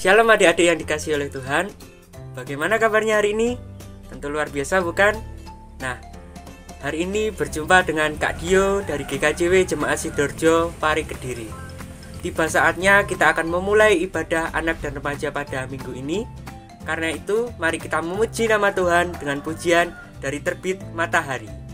Shalom adik-adik yang dikasihi oleh Tuhan. Bagaimana kabarnya hari ini? Tentu luar biasa bukan? Nah, hari ini berjumpa dengan Kak Dio dari GKJW Jemaat Sidoarjo, Pari Kediri. Tiba saatnya kita akan memulai ibadah anak dan remaja pada minggu ini. Karena itu, mari kita memuji nama Tuhan dengan pujian dari terbit matahari.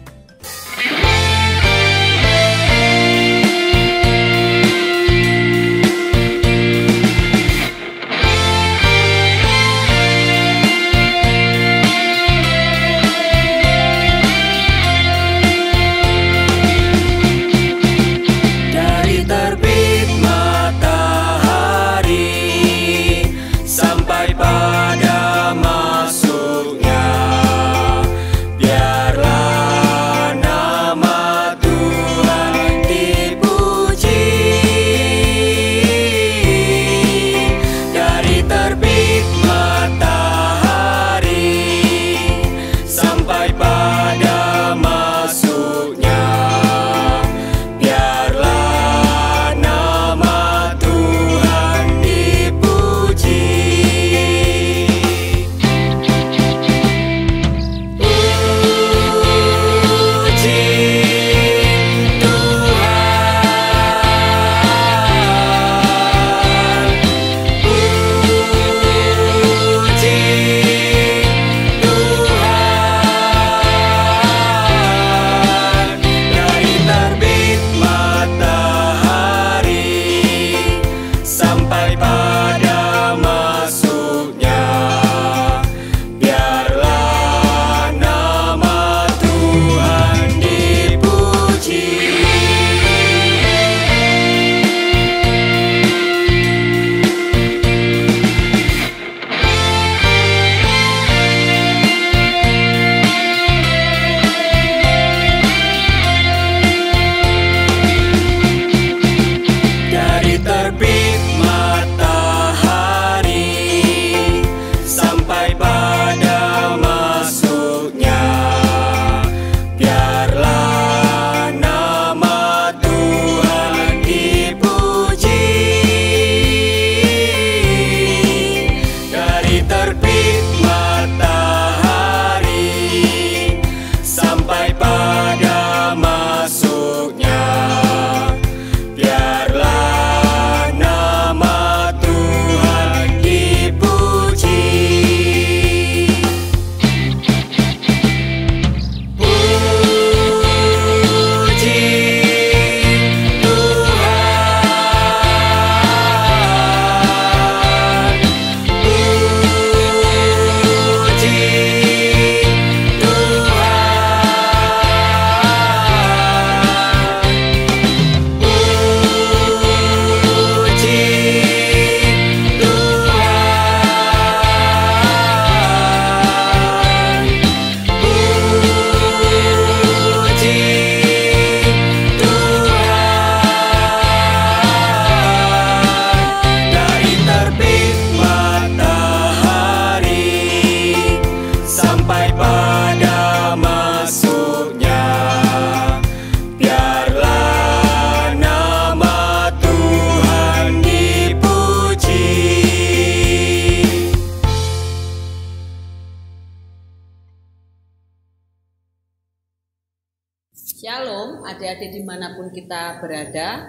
Shalom adik-adik dimanapun kita berada.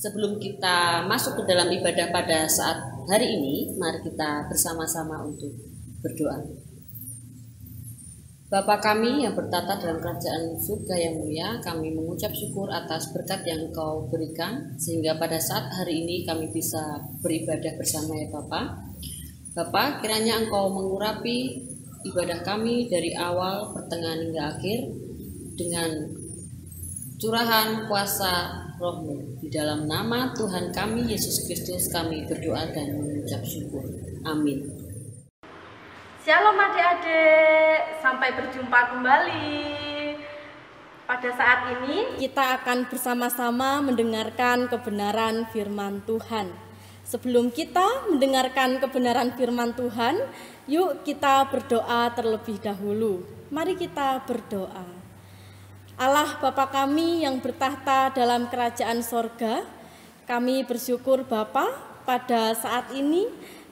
Sebelum kita masuk ke dalam ibadah pada saat hari ini, mari kita bersama-sama untuk berdoa. Bapa kami yang bertata dalam kerajaan surga yang mulia, kami mengucap syukur atas berkat yang Engkau berikan, sehingga pada saat hari ini kami bisa beribadah bersama ya Bapa. Bapa, kiranya Engkau mengurapi ibadah kami dari awal, pertengahan hingga akhir, dengan curahan kuasa Roh-Mu. Di dalam nama Tuhan kami Yesus Kristus kami berdoa dan mengucap syukur. Amin. Shalom adik-adik, sampai berjumpa kembali. Pada saat ini kita akan bersama-sama mendengarkan kebenaran firman Tuhan. Sebelum kita mendengarkan kebenaran firman Tuhan, yuk kita berdoa terlebih dahulu. Mari kita berdoa. Allah Bapa kami yang bertahta dalam kerajaan sorga, kami bersyukur Bapa pada saat ini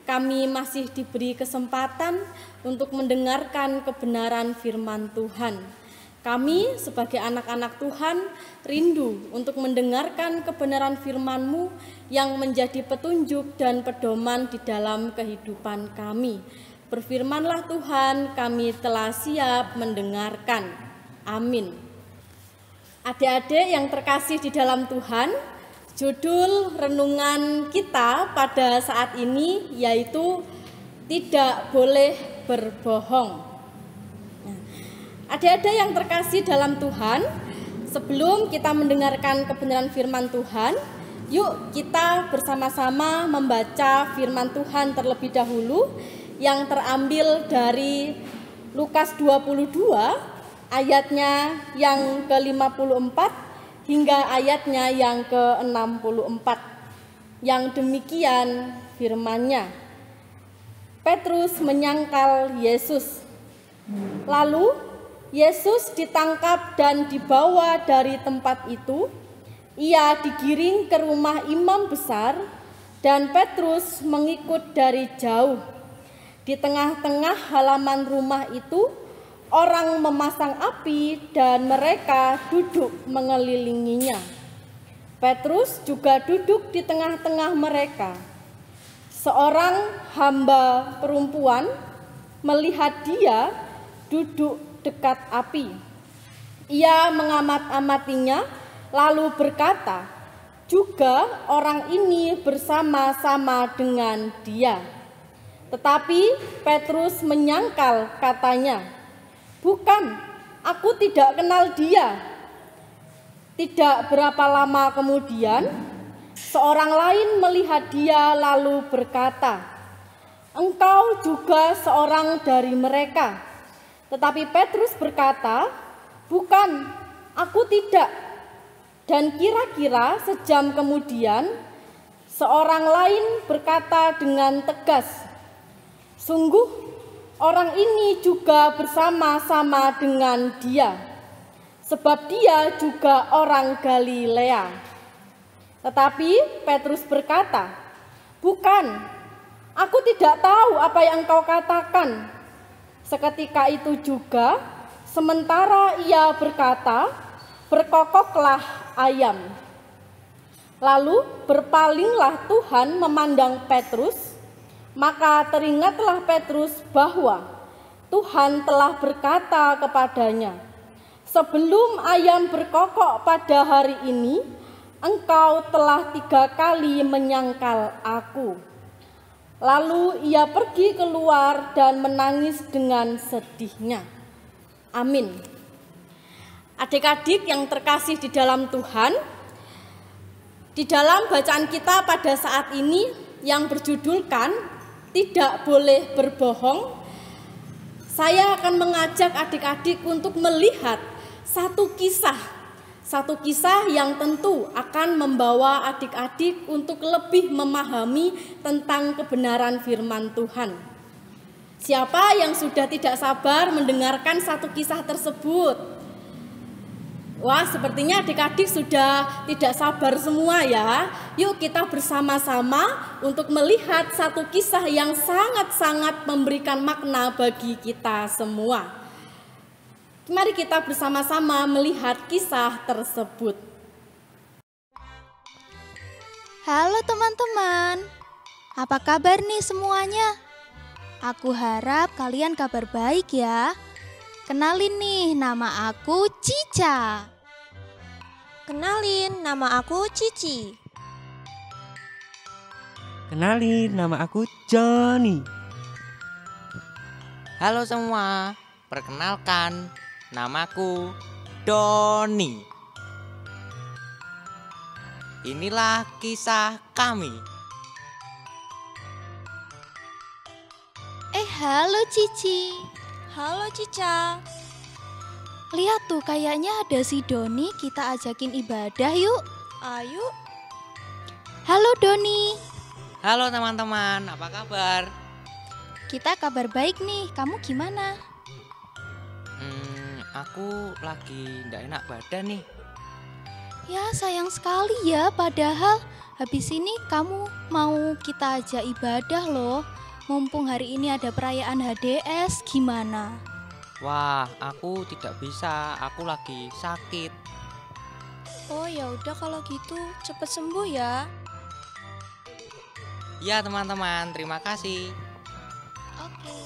kami masih diberi kesempatan untuk mendengarkan kebenaran firman Tuhan. Kami sebagai anak-anak Tuhan rindu untuk mendengarkan kebenaran firman-Mu yang menjadi petunjuk dan pedoman di dalam kehidupan kami. Berfirmanlah Tuhan, kami telah siap mendengarkan. Amin. Adik-adik yang terkasih di dalam Tuhan, judul renungan kita pada saat ini yaitu tidak boleh berbohong. Adik-adik yang terkasih dalam Tuhan, sebelum kita mendengarkan kebenaran firman Tuhan, yuk kita bersama-sama membaca firman Tuhan terlebih dahulu yang terambil dari Lukas 22 ayatnya yang ke-54 hingga ayatnya yang ke-64. Yang demikian firman-Nya. Petrus menyangkal Yesus. Lalu Yesus ditangkap dan dibawa dari tempat itu. Ia digiring ke rumah imam besar dan Petrus mengikut dari jauh. Di tengah-tengah halaman rumah itu, orang memasang api dan mereka duduk mengelilinginya. Petrus juga duduk di tengah-tengah mereka. Seorang hamba perempuan melihat dia duduk dekat api. Ia mengamat-amatinya lalu berkata, juga orang ini bersama-sama dengan dia. Tetapi Petrus menyangkal, katanya, bukan, aku tidak kenal dia. Tidak berapa lama kemudian, seorang lain melihat dia lalu berkata, engkau juga seorang dari mereka. Tetapi Petrus berkata, bukan, aku tidak. Dan kira-kira sejam kemudian, seorang lain berkata dengan tegas, sungguh orang ini juga bersama-sama dengan dia, sebab dia juga orang Galilea. Tetapi Petrus berkata, bukan, aku tidak tahu apa yang engkau katakan. Seketika itu juga, sementara ia berkata, berkokoklah ayam. Lalu berpalinglah Tuhan memandang Petrus, maka teringatlah Petrus bahwa Tuhan telah berkata kepadanya, sebelum ayam berkokok pada hari ini, engkau telah 3 kali menyangkal aku. Lalu ia pergi keluar dan menangis dengan sedihnya. Amin. Adik-adik yang terkasih di dalam Tuhan, di dalam bacaan kita pada saat ini yang berjudulkan tidak boleh berbohong, saya akan mengajak adik-adik untuk melihat satu kisah yang tentu akan membawa adik-adik untuk lebih memahami tentang kebenaran firman Tuhan. Siapa yang sudah tidak sabar mendengarkan satu kisah tersebut? Wah, sepertinya adik-adik sudah tidak sabar semua ya. Yuk kita bersama-sama untuk melihat satu kisah yang sangat-sangat memberikan makna bagi kita semua. Mari kita bersama-sama melihat kisah tersebut. Halo teman-teman, apa kabar nih semuanya? Aku harap kalian kabar baik ya. Kenalin nih, nama aku Cica. Kenalin, nama aku Cici. Kenalin, nama aku Johnny. Halo semua, perkenalkan, namaku Doni. Inilah kisah kami. Halo Cici. Halo Cica. Lihat tuh, kayaknya ada si Doni, kita ajakin ibadah yuk. Ayo. Halo Doni. Halo teman-teman, apa kabar? Kita kabar baik nih, kamu gimana? Aku lagi nggak enak badan nih. Ya sayang sekali ya, padahal Habis ini kamu mau kita ajak ibadah loh. Mumpung hari ini ada perayaan HDS, gimana? Wah, aku tidak bisa. Aku lagi sakit. Oh ya udah kalau gitu cepet sembuh ya. Ya teman-teman, terima kasih. Oke.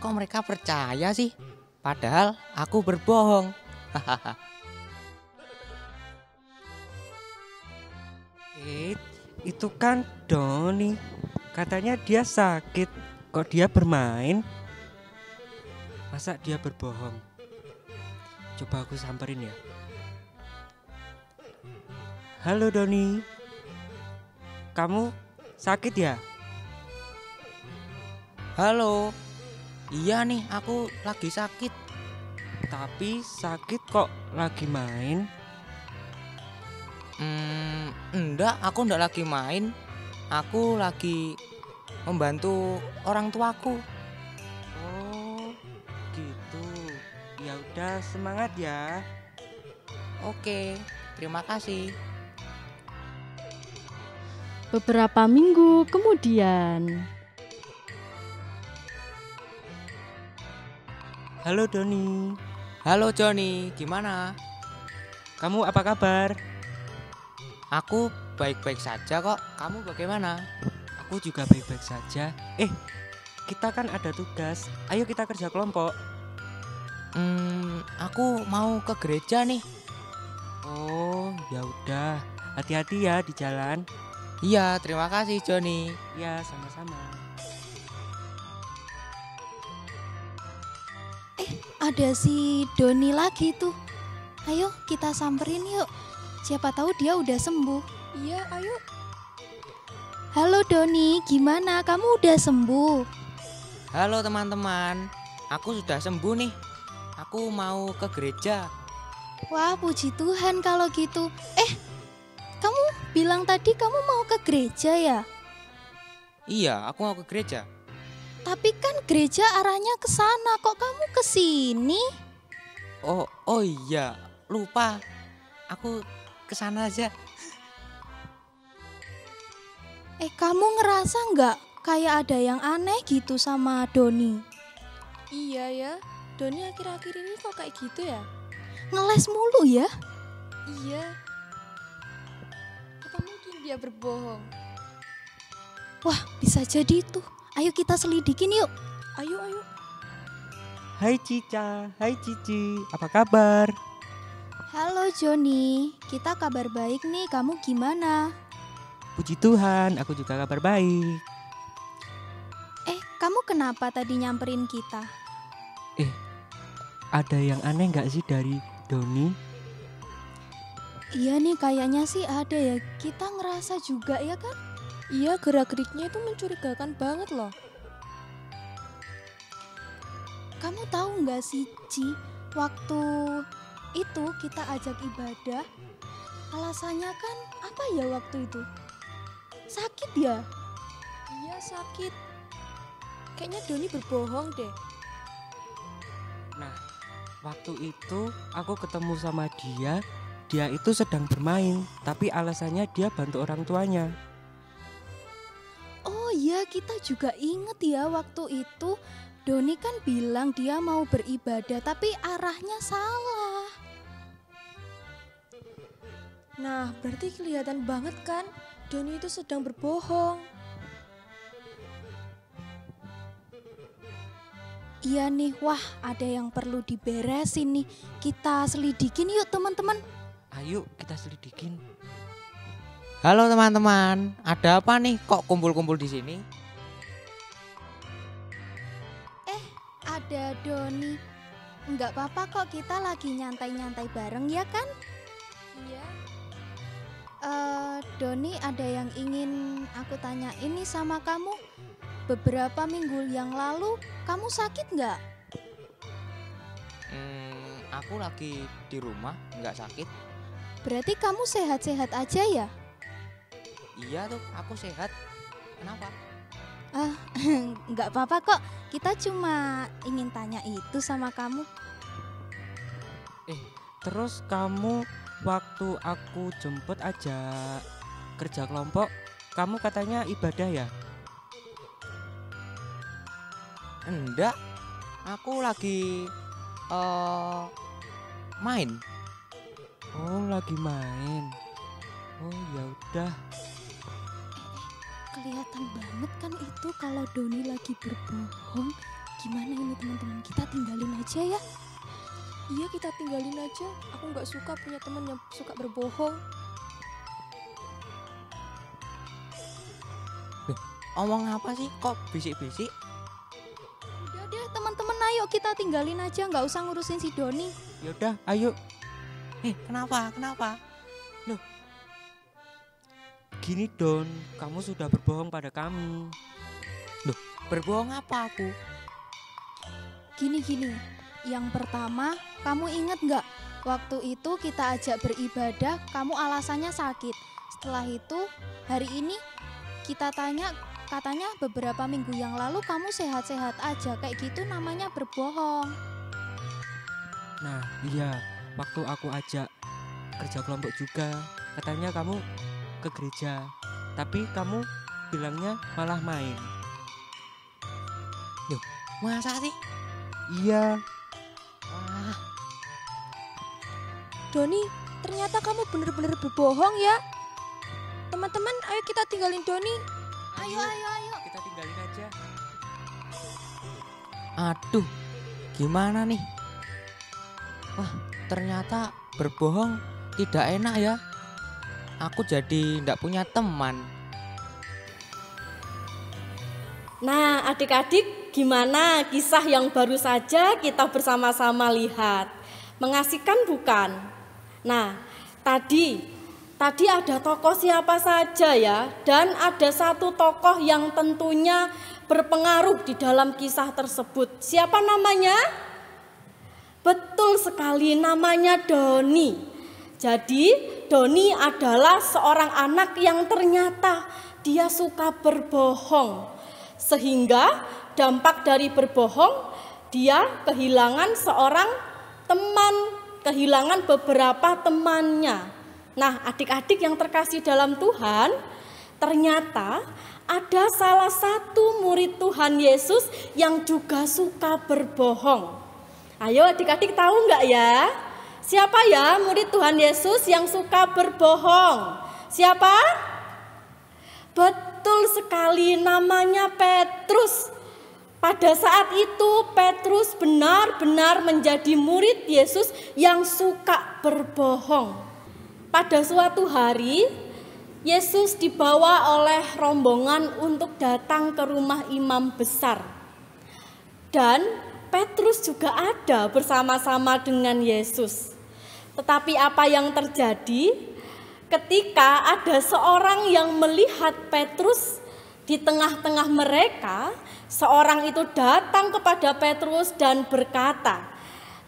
Kok mereka percaya sih? Padahal aku berbohong. Itu kan Doni. Katanya dia sakit. Kok dia bermain? Masa dia berbohong? Coba aku samperin ya. Halo Doni. Kamu sakit ya? Halo. Iya nih, aku lagi sakit. Tapi sakit kok lagi main? Enggak, aku enggak lagi main. Aku lagi membantu orang tuaku. Oh, gitu. Ya udah, semangat ya. Oke, terima kasih. Beberapa minggu kemudian. Halo Doni. Halo Joni, gimana? Kamu apa kabar? Aku baik-baik saja kok. Kamu bagaimana? Aku juga baik-baik saja. Kita kan ada tugas. Ayo kita kerja kelompok. Aku mau ke gereja nih. Oh, ya udah. Hati-hati ya di jalan. Iya, terima kasih Joni. Ya, sama-sama. Ada si Doni lagi tuh. Ayo kita samperin yuk. Siapa tahu dia udah sembuh. Iya, ayo. Halo Doni, gimana? Kamu udah sembuh? Halo teman-teman. Aku sudah sembuh nih. Aku mau ke gereja. Wah, puji Tuhan kalau gitu. Kamu bilang tadi kamu mau ke gereja ya? Iya, aku mau ke gereja. Tapi kan gereja arahnya ke sana, kok kamu ke sini? Oh iya, lupa. Aku ke sana aja. Kamu ngerasa nggak kayak ada yang aneh gitu sama Doni? Iya ya, Doni akhir-akhir ini kok kayak gitu ya? Ngeles mulu ya? Iya. Apa mungkin dia berbohong? Wah, bisa jadi tuh. Ayo kita selidikin yuk. Ayo. Hai Cica, hai Cici, apa kabar? Halo Joni, kita kabar baik nih, kamu gimana? Puji Tuhan, aku juga kabar baik. Kamu kenapa tadi nyamperin kita? Ada yang aneh nggak sih dari Doni? Iya nih, kayaknya sih ada ya. Kita ngerasa juga ya kan? Iya, gerak-geriknya itu mencurigakan banget loh. Kamu tahu nggak sih, Ci? Waktu itu kita ajak ibadah, alasannya kan apa ya waktu itu? Sakit ya? Iya, sakit. Kayaknya Doni berbohong deh. Nah, waktu itu aku ketemu sama dia itu sedang bermain, tapi alasannya dia bantu orang tuanya. Oh iya, kita juga inget ya waktu itu Doni kan bilang dia mau beribadah tapi arahnya salah. Nah, berarti kelihatan banget kan Doni itu sedang berbohong. Iya nih, wah ada yang perlu diberesin nih. Kita selidikin yuk teman-teman. Ayo kita selidikin. Halo teman-teman, ada apa nih kok kumpul-kumpul di sini? Ada Doni. Enggak apa-apa kok, kita lagi nyantai-nyantai bareng ya kan? Iya. Doni, ada yang ingin aku tanya ini sama kamu. Beberapa minggu yang lalu kamu sakit nggak? Aku lagi di rumah, nggak sakit. Berarti kamu sehat-sehat aja ya? Iya tuh, aku sehat. Kenapa? Nggak apa-apa kok, kita cuma ingin tanya itu sama kamu. Terus kamu waktu aku jemput ajak kerja kelompok, kamu katanya ibadah ya? Enggak, aku lagi main. Oh, lagi main. Oh, ya udah. Kelihatan banget kan itu kalau Doni lagi berbohong. Gimana ini teman-teman, kita tinggalin aja ya? Iya, kita tinggalin aja. Aku nggak suka punya teman yang suka berbohong. Omong apa sih kok bisik-bisik? Udah deh teman-teman, ayo kita tinggalin aja, nggak usah ngurusin si Doni. Yaudah, ayo. Kenapa? Loh, gini Don, kamu sudah berbohong pada kami. Berbohong apa aku? Gini, yang pertama, kamu inget nggak? Waktu itu kita ajak beribadah, kamu alasannya sakit. Setelah itu, hari ini kita tanya, katanya beberapa minggu yang lalu kamu sehat-sehat aja. Kayak gitu namanya berbohong. Nah, iya, waktu aku ajak kerja kelompok juga, katanya kamu ke gereja, tapi kamu bilangnya malah main. Masa sih? Iya. Wah, Doni, ternyata kamu bener-bener berbohong ya. Teman-teman, ayo kita tinggalin Doni. Ayo. Kita tinggalin aja. aduh, gimana nih? Wah, ternyata berbohong tidak enak ya. Aku jadi tidak punya teman. Nah, adik-adik, gimana kisah yang baru saja kita bersama-sama lihat? Mengasihkan bukan? Nah, tadi ada tokoh siapa saja ya, dan ada satu tokoh yang tentunya berpengaruh di dalam kisah tersebut. Siapa namanya? Betul sekali, namanya Doni. Jadi, Doni adalah seorang anak yang ternyata dia suka berbohong. Sehingga dampak dari berbohong, dia kehilangan seorang teman, kehilangan beberapa temannya. Nah, adik-adik yang terkasih dalam Tuhan, ternyata ada salah satu murid Tuhan Yesus yang juga suka berbohong. Ayo adik-adik, tahu nggak ya? Siapa ya murid Tuhan Yesus yang suka berbohong? Siapa? Betul sekali, namanya Petrus. Pada saat itu Petrus benar-benar menjadi murid Yesus yang suka berbohong. Pada suatu hari Yesus dibawa oleh rombongan untuk datang ke rumah imam besar. Dan Petrus juga ada bersama-sama dengan Yesus. Tetapi apa yang terjadi? Ketika ada seorang yang melihat Petrus di tengah-tengah mereka, seorang itu datang kepada Petrus dan berkata,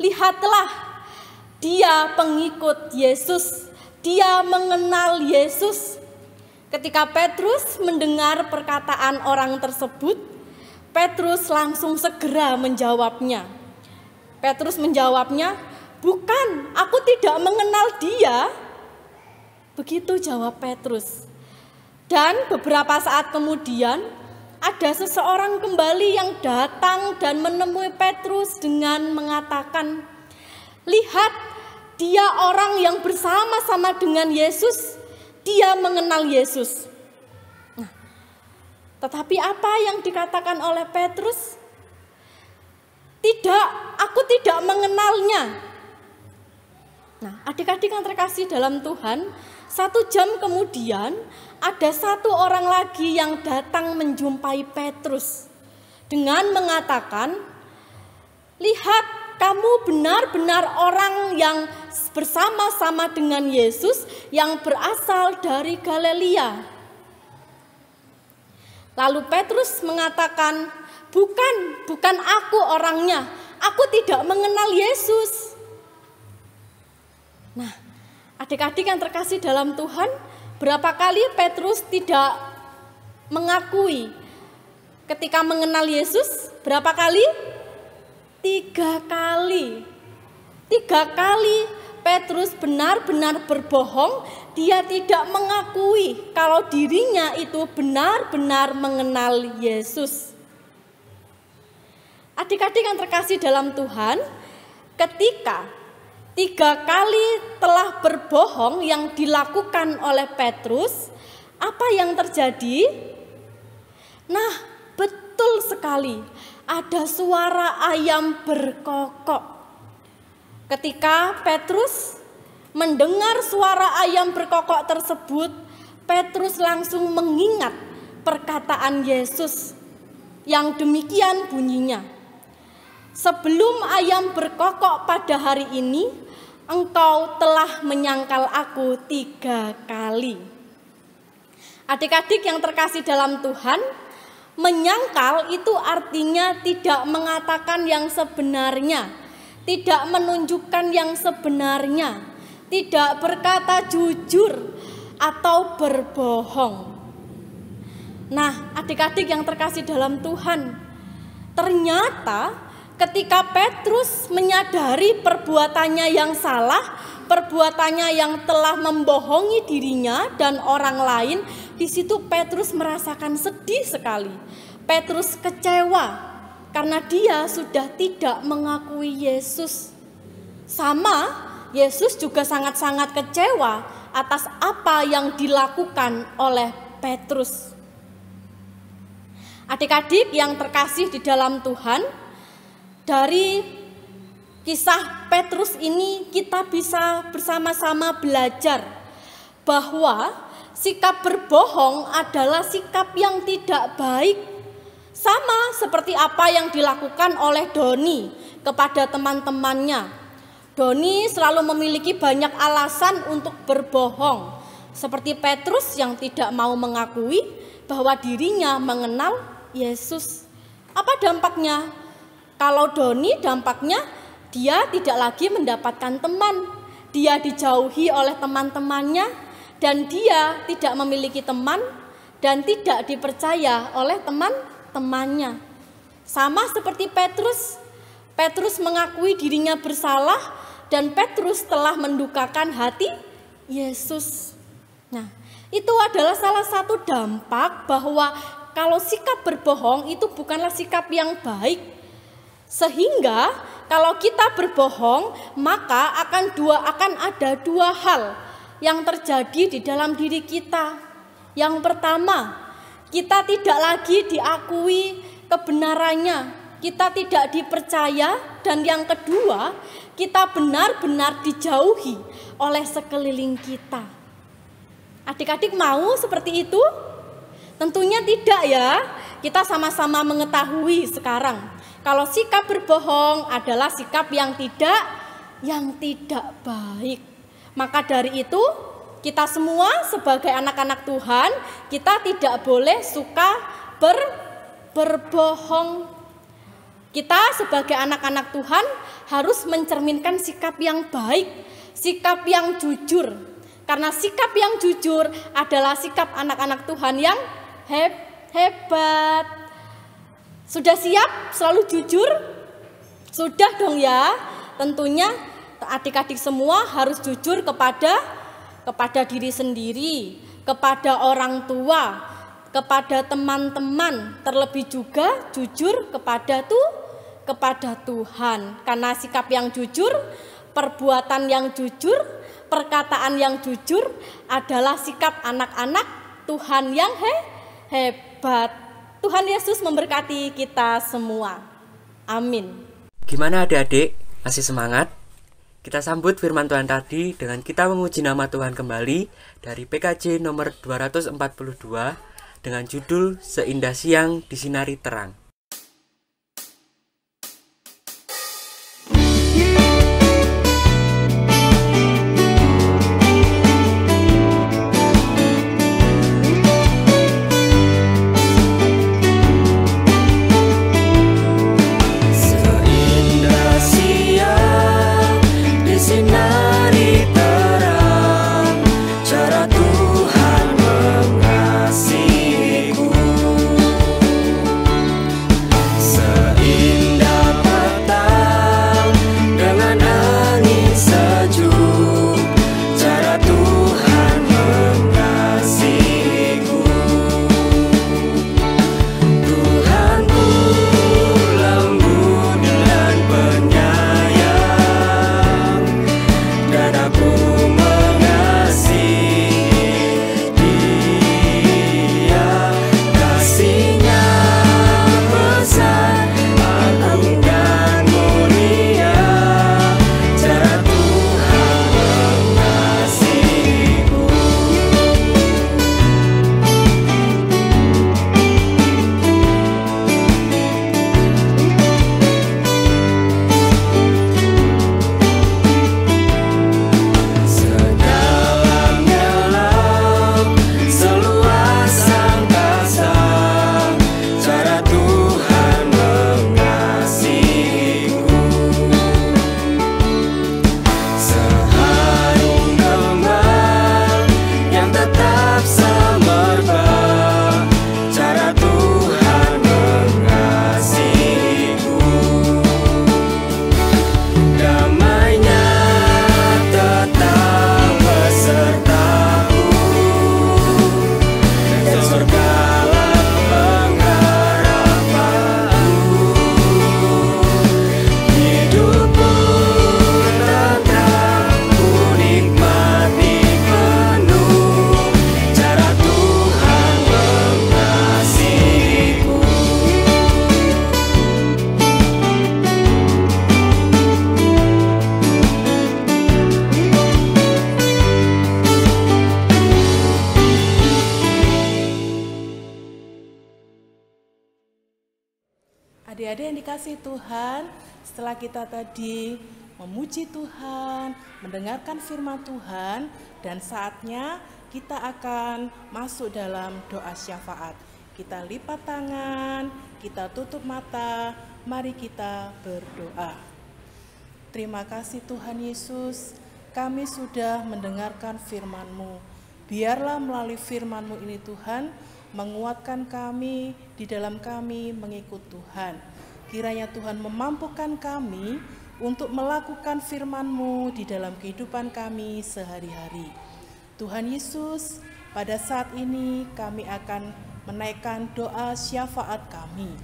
"Lihatlah, dia pengikut Yesus, dia mengenal Yesus." Ketika Petrus mendengar perkataan orang tersebut, Petrus langsung segera menjawabnya. Petrus menjawabnya, "Bukan, aku tidak mengenal dia." Begitu jawab Petrus. Dan beberapa saat kemudian ada seseorang kembali yang datang dan menemui Petrus dengan mengatakan, "Lihat, dia orang yang bersama-sama dengan Yesus, dia mengenal Yesus." Nah, tetapi apa yang dikatakan oleh Petrus? "Tidak, aku tidak mengenalnya." Nah, adik-adik yang terkasih dalam Tuhan, 1 jam kemudian ada satu orang lagi yang datang menjumpai Petrus dengan mengatakan, "Lihat, kamu benar-benar orang yang bersama-sama dengan Yesus yang berasal dari Galilea." Lalu Petrus mengatakan, bukan aku orangnya, aku tidak mengenal Yesus." Nah, adik-adik yang terkasih dalam Tuhan, berapa kali Petrus tidak mengakui ketika mengenal Yesus? Berapa kali? 3 kali. 3 kali Petrus benar-benar berbohong, dia tidak mengakui kalau dirinya itu benar-benar mengenal Yesus. Adik-adik yang terkasih dalam Tuhan, ketika 3 kali telah berbohong yang dilakukan oleh Petrus, apa yang terjadi? Nah, betul sekali, ada suara ayam berkokok. Ketika Petrus mendengar suara ayam berkokok tersebut, Petrus langsung mengingat perkataan Yesus yang demikian bunyinya. Sebelum ayam berkokok pada hari ini, engkau telah menyangkal aku 3 kali. Adik-adik yang terkasih dalam Tuhan, menyangkal itu artinya tidak mengatakan yang sebenarnya, tidak menunjukkan yang sebenarnya, tidak berkata jujur atau berbohong. Nah, adik-adik yang terkasih dalam Tuhan, ternyata ketika Petrus menyadari perbuatannya yang salah, perbuatannya yang telah membohongi dirinya dan orang lain, di situ Petrus merasakan sedih sekali. Petrus kecewa karena dia sudah tidak mengakui Yesus. Sama, Yesus juga sangat-sangat kecewa atas apa yang dilakukan oleh Petrus. Adik-adik yang terkasih di dalam Tuhan, dari kisah Petrus ini kita bisa bersama-sama belajar bahwa sikap berbohong adalah sikap yang tidak baik. Sama seperti apa yang dilakukan oleh Doni kepada teman-temannya. Doni selalu memiliki banyak alasan untuk berbohong. Seperti Petrus yang tidak mau mengakui bahwa dirinya mengenal Yesus. Apa dampaknya? Kalau Doni, dampaknya dia tidak lagi mendapatkan teman. Dia dijauhi oleh teman-temannya dan dia tidak memiliki teman dan tidak dipercaya oleh teman-temannya. Sama seperti Petrus. Petrus mengakui dirinya bersalah dan Petrus telah mendukakan hati Yesus. Nah, itu adalah salah satu dampak bahwa kalau sikap berbohong itu bukanlah sikap yang baik. Sehingga kalau kita berbohong, maka akan ada 2 hal yang terjadi di dalam diri kita. Yang pertama, kita tidak lagi diakui kebenarannya, kita tidak dipercaya, dan yang kedua, kita benar-benar dijauhi oleh sekeliling kita. Adik-adik mau seperti itu? Tentunya tidak ya. Kita sama-sama mengetahui sekarang kalau sikap berbohong adalah sikap yang tidak baik. Maka dari itu, kita semua sebagai anak-anak Tuhan, kita tidak boleh suka berbohong. Kita sebagai anak-anak Tuhan harus mencerminkan sikap yang baik, sikap yang jujur. Karena sikap yang jujur adalah sikap anak-anak Tuhan yang hebat. Sudah siap selalu jujur? Sudah dong ya. Tentunya adik-adik semua harus jujur kepada diri sendiri, kepada orang tua, kepada teman-teman, terlebih juga jujur kepada Tuhan. Karena sikap yang jujur, perbuatan yang jujur, perkataan yang jujur adalah sikap anak-anak Tuhan yang hebat. Tuhan Yesus memberkati kita semua. Amin. Gimana adik-adik? Masih semangat? Kita sambut firman Tuhan tadi dengan kita memuji nama Tuhan kembali dari PKJ nomor 242 dengan judul Seindah Siang Disinari Terang. Adik-adik yang dikasihi Tuhan, setelah kita tadi memuji Tuhan, mendengarkan firman Tuhan, dan saatnya kita akan masuk dalam doa syafaat. Kita lipat tangan, kita tutup mata, mari kita berdoa. Terima kasih Tuhan Yesus, kami sudah mendengarkan firman-Mu. Biarlah melalui firman-Mu ini Tuhan, menguatkan kami, di dalam kami mengikut Tuhan. Kiranya Tuhan memampukan kami untuk melakukan firman-Mu di dalam kehidupan kami sehari-hari. Tuhan Yesus, pada saat ini kami akan menaikkan doa syafaat kami.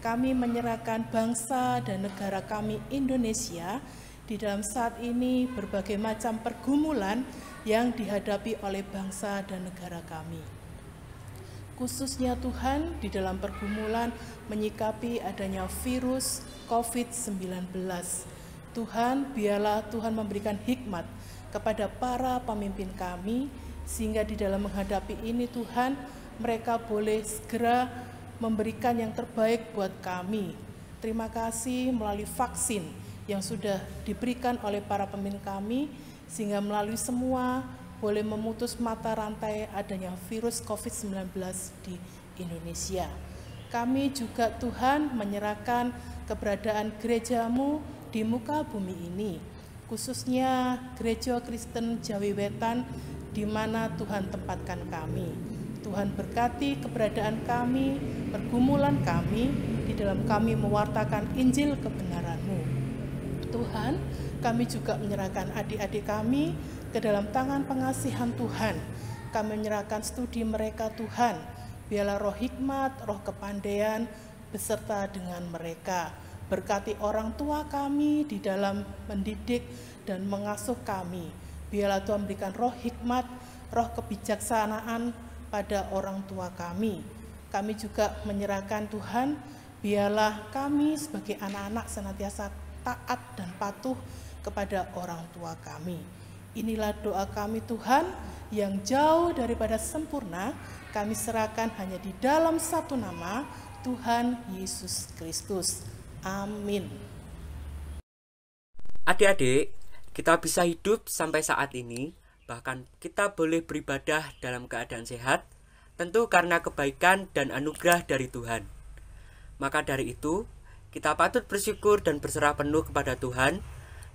Kami menyerahkan bangsa dan negara kami Indonesia di dalam saat ini berbagai macam pergumulan yang dihadapi oleh bangsa dan negara kami. Khususnya Tuhan di dalam pergumulan menyikapi adanya virus COVID-19. Tuhan, biarlah Tuhan memberikan hikmat kepada para pemimpin kami, sehingga di dalam menghadapi ini Tuhan, mereka boleh segera memberikan yang terbaik buat kami. Terima kasih melalui vaksin yang sudah diberikan oleh para pemimpin kami, sehingga melalui semua boleh memutus mata rantai adanya virus COVID-19 di Indonesia. Kami juga Tuhan menyerahkan keberadaan gereja-Mu di muka bumi ini, khususnya Gereja Kristen Jawi Wetan di mana Tuhan tempatkan kami. Tuhan berkati keberadaan kami, pergumulan kami, di dalam kami mewartakan Injil kebenaran-Mu. Tuhan, kami juga menyerahkan adik-adik kami ke dalam tangan pengasihan Tuhan. Kami menyerahkan studi mereka Tuhan. Biarlah roh hikmat, roh kepandaian beserta dengan mereka. Berkati orang tua kami di dalam mendidik dan mengasuh kami. Biarlah Tuhan berikan roh hikmat, roh kebijaksanaan pada orang tua kami. Kami juga menyerahkan Tuhan, biarlah kami sebagai anak-anak senantiasa taat dan patuh kepada orang tua kami. Inilah doa kami Tuhan, yang jauh daripada sempurna, kami serahkan hanya di dalam satu nama, Tuhan Yesus Kristus. Amin. Adik-adik, kita bisa hidup sampai saat ini, bahkan kita boleh beribadah dalam keadaan sehat, tentu karena kebaikan dan anugerah dari Tuhan. Maka dari itu, kita patut bersyukur dan berserah penuh kepada Tuhan,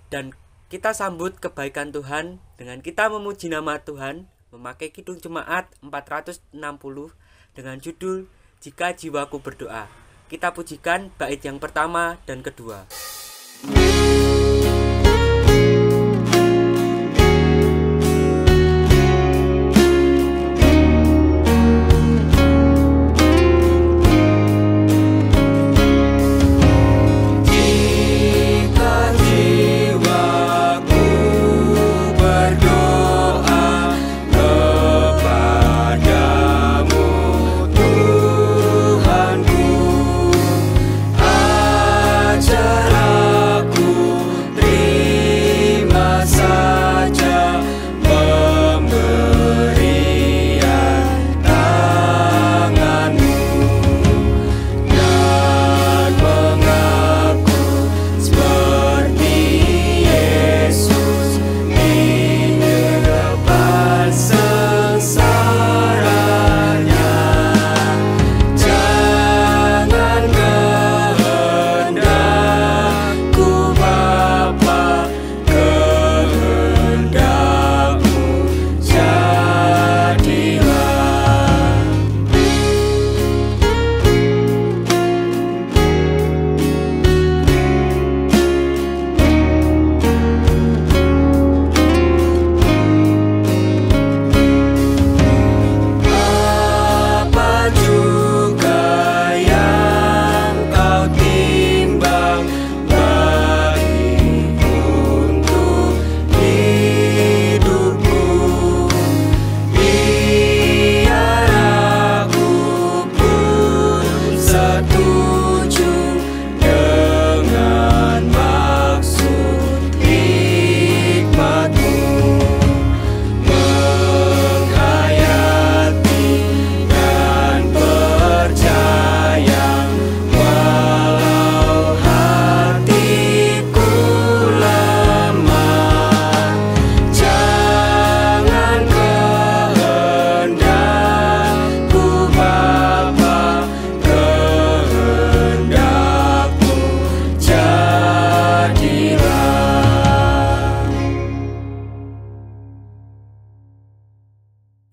dan kita sambut kebaikan Tuhan dengan kita memuji nama Tuhan, memakai kidung jemaat 460 dengan judul Jika Jiwaku Berdoa. Kita pujikan bait yang pertama dan kedua. Ajar aku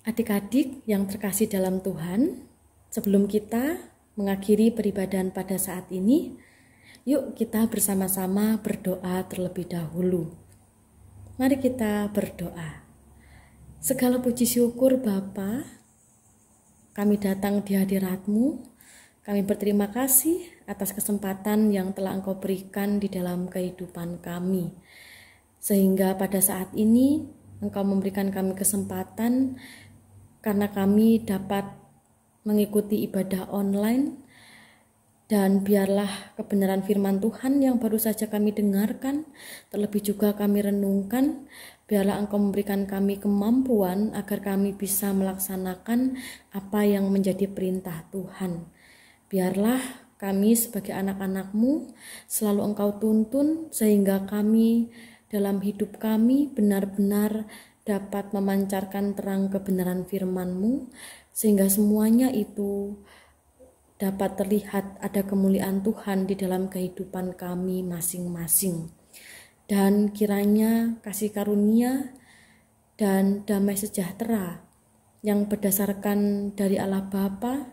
Adik-adik yang terkasih dalam Tuhan, sebelum kita mengakhiri peribadahan pada saat ini, yuk kita bersama-sama berdoa terlebih dahulu. Mari kita berdoa. Segala puji syukur Bapa, kami datang di hadirat-Mu. Kami berterima kasih atas kesempatan yang telah Engkau berikan di dalam kehidupan kami. Sehingga pada saat ini Engkau memberikan kami kesempatan karena kami dapat mengikuti ibadah online, dan biarlah kebenaran firman Tuhan yang baru saja kami dengarkan, terlebih juga kami renungkan, biarlah Engkau memberikan kami kemampuan agar kami bisa melaksanakan apa yang menjadi perintah Tuhan. Biarlah kami sebagai anak-anak-Mu selalu Engkau tuntun sehingga kami dalam hidup kami benar-benar dapat memancarkan terang kebenaran firman-Mu, sehingga semuanya itu dapat terlihat ada kemuliaan Tuhan di dalam kehidupan kami masing-masing. Dan kiranya kasih karunia dan damai sejahtera yang berdasarkan dari Allah Bapa,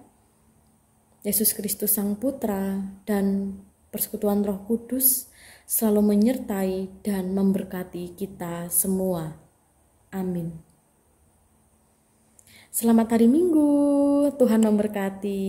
Yesus Kristus Sang Putra, dan persekutuan Roh Kudus selalu menyertai dan memberkati kita semua. Amin. Selamat hari Minggu, Tuhan memberkati.